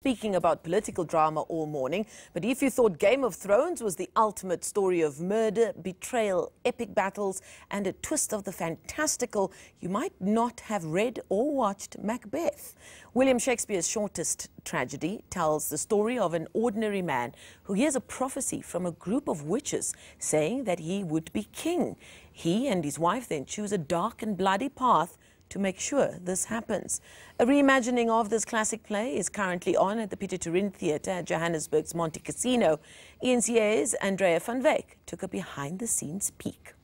Speaking about political drama all morning, but if you thought Game of Thrones was the ultimate story of murder, betrayal, epic battles, and a twist of the fantastical, you might not have read or watched Macbeth. William Shakespeare's shortest tragedy tells the story of an ordinary man who hears a prophecy from a group of witches saying that he would be king. He and his wife then choose a dark and bloody path to make sure this happens. A reimagining of this classic play is currently on at the Pieter Toerien Theatre at Johannesburg's Montecasino. ENCA's Andrea van Wyk took a behind-the-scenes peek.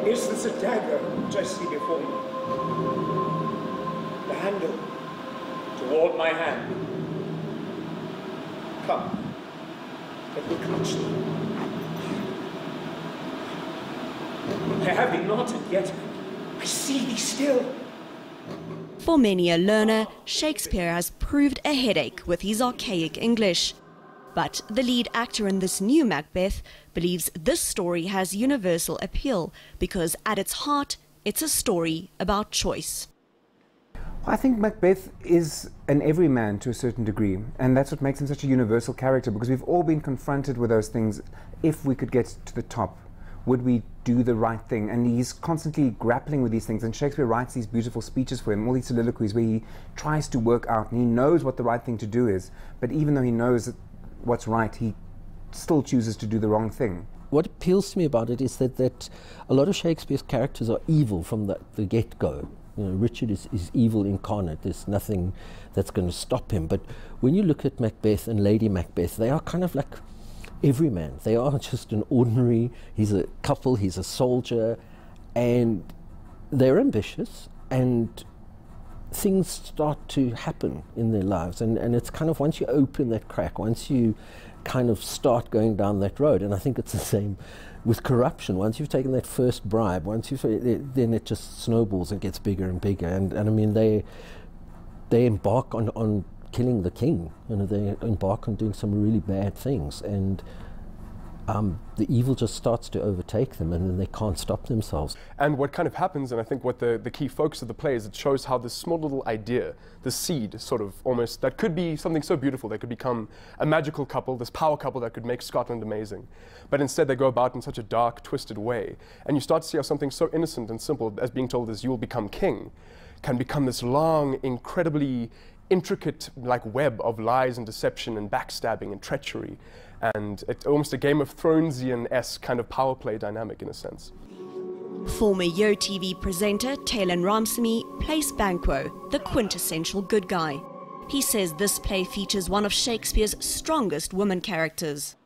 Is this a dagger which I see before me? The handle toward my hand. Come, let me clutch thee. I have thee not, and yet I see thee still. For many a learner, Shakespeare has proved a headache with his archaic English. But the lead actor in this new Macbeth believes this story has universal appeal because at its heart, it's a story about choice. I think Macbeth is an everyman to a certain degree, and that's what makes him such a universal character, because we've all been confronted with those things. If we could get to the top, would we do the right thing? And he's constantly grappling with these things, and Shakespeare writes these beautiful speeches for him, all these soliloquies where he tries to work out, and he knows what the right thing to do is, but even though he knows what's right, he still chooses to do the wrong thing. What appeals to me about it is that a lot of Shakespeare's characters are evil from the get-go. You know, Richard is evil incarnate. There's nothing that's going to stop him. But when you look at Macbeth and Lady Macbeth, they are kind of like everyman. They are just an ordinary, he's a couple, he's a soldier, and they're ambitious, and things start to happen in their lives. And it's kind of once you open that crack, once you kind of start going down that road, and I think it's the same with corruption. Once you've taken that first bribe, then it just snowballs and gets bigger and bigger. And I mean, they embark on killing the king. You know, they embark on doing some really bad things, and the evil just starts to overtake them, and then they can't stop themselves. And what kind of happens, and I think what the key focus of the play is, it shows how this small little idea, the seed, sort of almost, that could be something so beautiful, they could become a magical couple, this power couple that could make Scotland amazing. But instead they go about in such a dark, twisted way. And you start to see how something so innocent and simple as being told as you will become king can become this long, incredibly intricate like web of lies and deception and backstabbing and treachery. And it's almost a Game of Thronesian-esque kind of power play dynamic in a sense. Former Yo TV presenter Taylor Ramsamy plays Banquo, the quintessential good guy. He says this play features one of Shakespeare's strongest woman characters.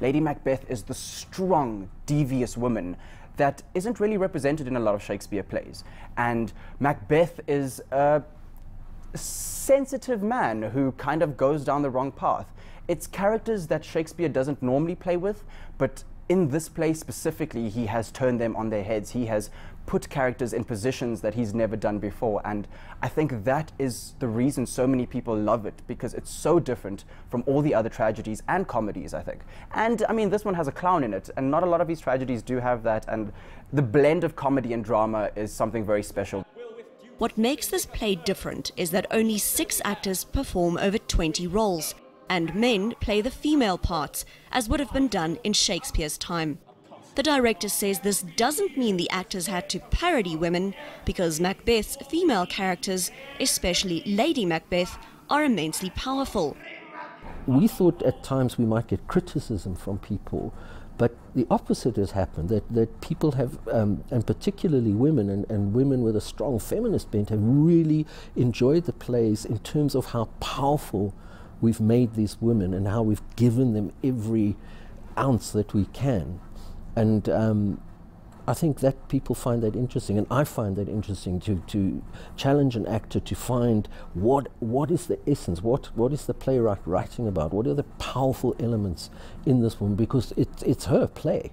Lady Macbeth is the strong, devious woman that isn't really represented in a lot of Shakespeare plays. And Macbeth is a sensitive man who kind of goes down the wrong path. It's characters that Shakespeare doesn't normally play with, but in this play specifically, he has turned them on their heads. He has put characters in positions that he's never done before, and I think that is the reason so many people love it, because it's so different from all the other tragedies and comedies, I think. And I mean, this one has a clown in it, and not a lot of these tragedies do have that, and the blend of comedy and drama is something very special. What makes this play different is that only 6 actors perform over 20 roles, and men play the female parts, as would have been done in Shakespeare's time. The director says this doesn't mean the actors had to parody women, because Macbeth's female characters, especially Lady Macbeth, are immensely powerful. We thought at times we might get criticism from people, but the opposite has happened, that people have, and particularly women, and women with a strong feminist bent, have really enjoyed the plays in terms of how powerful we've made these women and how we've given them every ounce that we can. And I think that people find that interesting, and I find that interesting, to challenge an actor to find what is the essence, what is the playwright writing about, what are the powerful elements in this woman, because it's her play.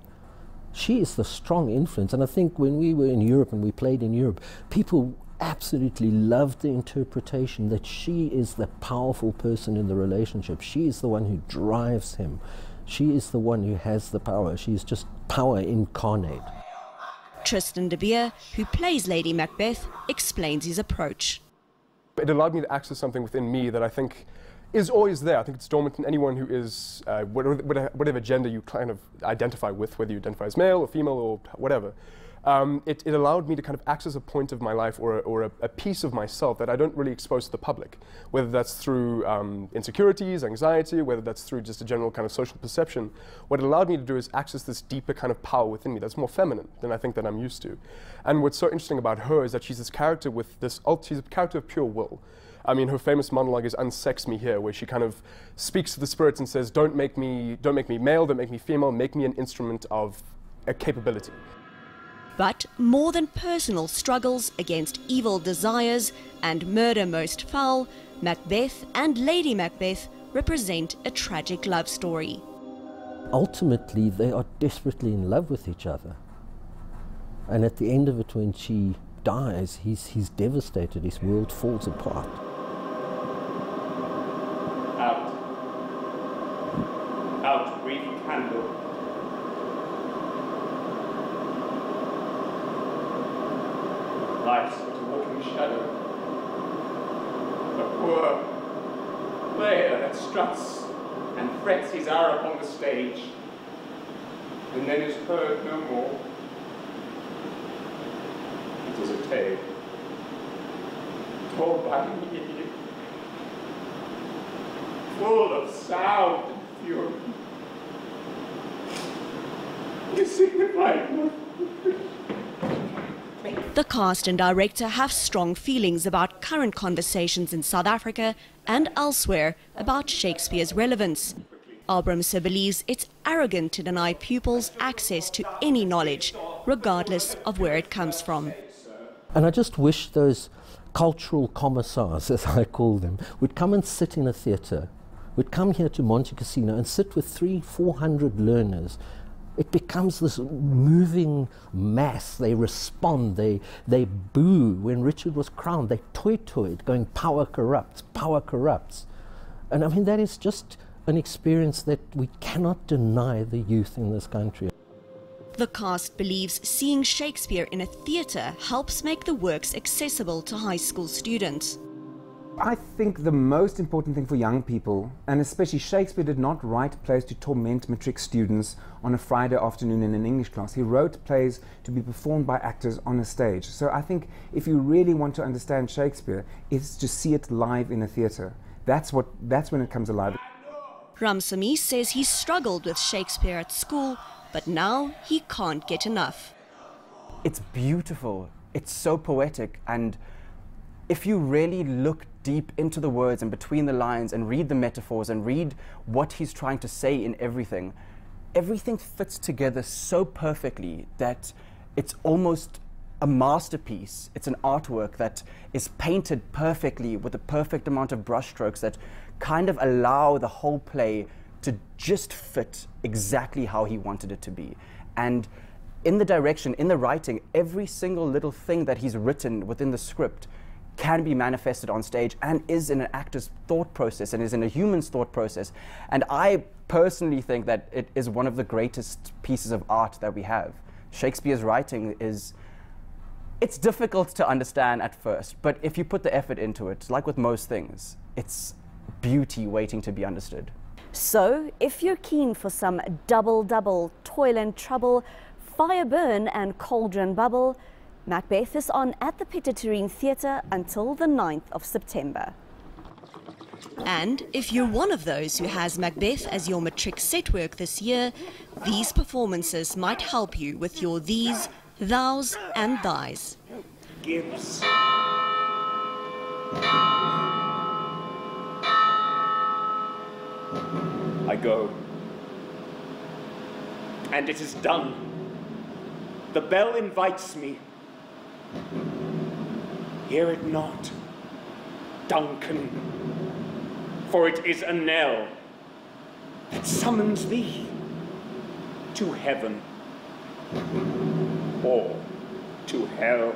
She is the strong influence. And I think when we were in Europe and we played in Europe, people absolutely loved the interpretation that she is the powerful person in the relationship. She is the one who drives him. She is the one who has the power. She is just power incarnate. Tristan de Beer, who plays Lady Macbeth, explains his approach. It allowed me to access something within me that I think is always there. I think it's dormant in anyone who is, whatever gender you kind of identify with, whether you identify as male or female or whatever. It allowed me to kind of access a point of my life or a piece of myself that I don't really expose to the public, whether that's through insecurities, anxiety, whether that's through just a general kind of social perception. What it allowed me to do is access this deeper kind of power within me that's more feminine than I think that I'm used to. And what's so interesting about her is that she's this character with this, she's a character of pure will. I mean, her famous monologue is "Unsex me here," where she kind of speaks to the spirits and says, don't make me male, don't make me female, make me an instrument of a capability. But more than personal struggles against evil desires and murder most foul, Macbeth and Lady Macbeth represent a tragic love story. Ultimately, they are desperately in love with each other. And at the end of it, when she dies, he's devastated, his world falls apart. Out, brief candle. Life's but a walking shadow. A poor player that struts and frets his hour upon the stage, and then is heard no more. It is a tale told by me, full of sound and fury. You signify nothing. The cast and director have strong feelings about current conversations in South Africa and elsewhere about Shakespeare's relevance. Abramson believes it's arrogant to deny pupils access to any knowledge, regardless of where it comes from. And I just wish those cultural commissars, as I call them, would come and sit in a theatre, would come here to Montecasino and sit with 300-400 learners. It becomes this moving mass. They respond, they boo. When Richard was crowned, they toy-toyed, going, power corrupts, power corrupts. And I mean, that is just an experience that we cannot deny the youth in this country. The cast believes seeing Shakespeare in a theatre helps make the works accessible to high school students. I think the most important thing for young people, and especially Shakespeare did not write plays to torment matric students on a Friday afternoon in an English class. He wrote plays to be performed by actors on a stage. So I think if you really want to understand Shakespeare, it's to see it live in a theatre. That's when it comes alive. Ramsamy says he struggled with Shakespeare at school, but now he can't get enough. It's beautiful. It's so poetic, and if you really look deep into the words and between the lines and read the metaphors and read what he's trying to say in everything, everything fits together so perfectly that it's almost a masterpiece. It's an artwork that is painted perfectly with the perfect amount of brushstrokes that kind of allow the whole play to just fit exactly how he wanted it to be. And in the direction, in the writing, every single little thing that he's written within the script can be manifested on stage and is in an actor's thought process and is in a human's thought process. And I personally think that it is one of the greatest pieces of art that we have. Shakespeare's writing it's difficult to understand at first, but if you put the effort into it, like with most things, it's beauty waiting to be understood. So, if you're keen for some double, toil and trouble, fire burn and cauldron bubble, Macbeth is on at the Pieter Toerien Theatre until the 9th of September. And if you're one of those who has Macbeth as your matric set work this year, these performances might help you with your these, thous and thys. Gibbs. I go. And it is done. The bell invites me. Hear it not, Duncan, for it is a knell that summons thee to heaven or to hell.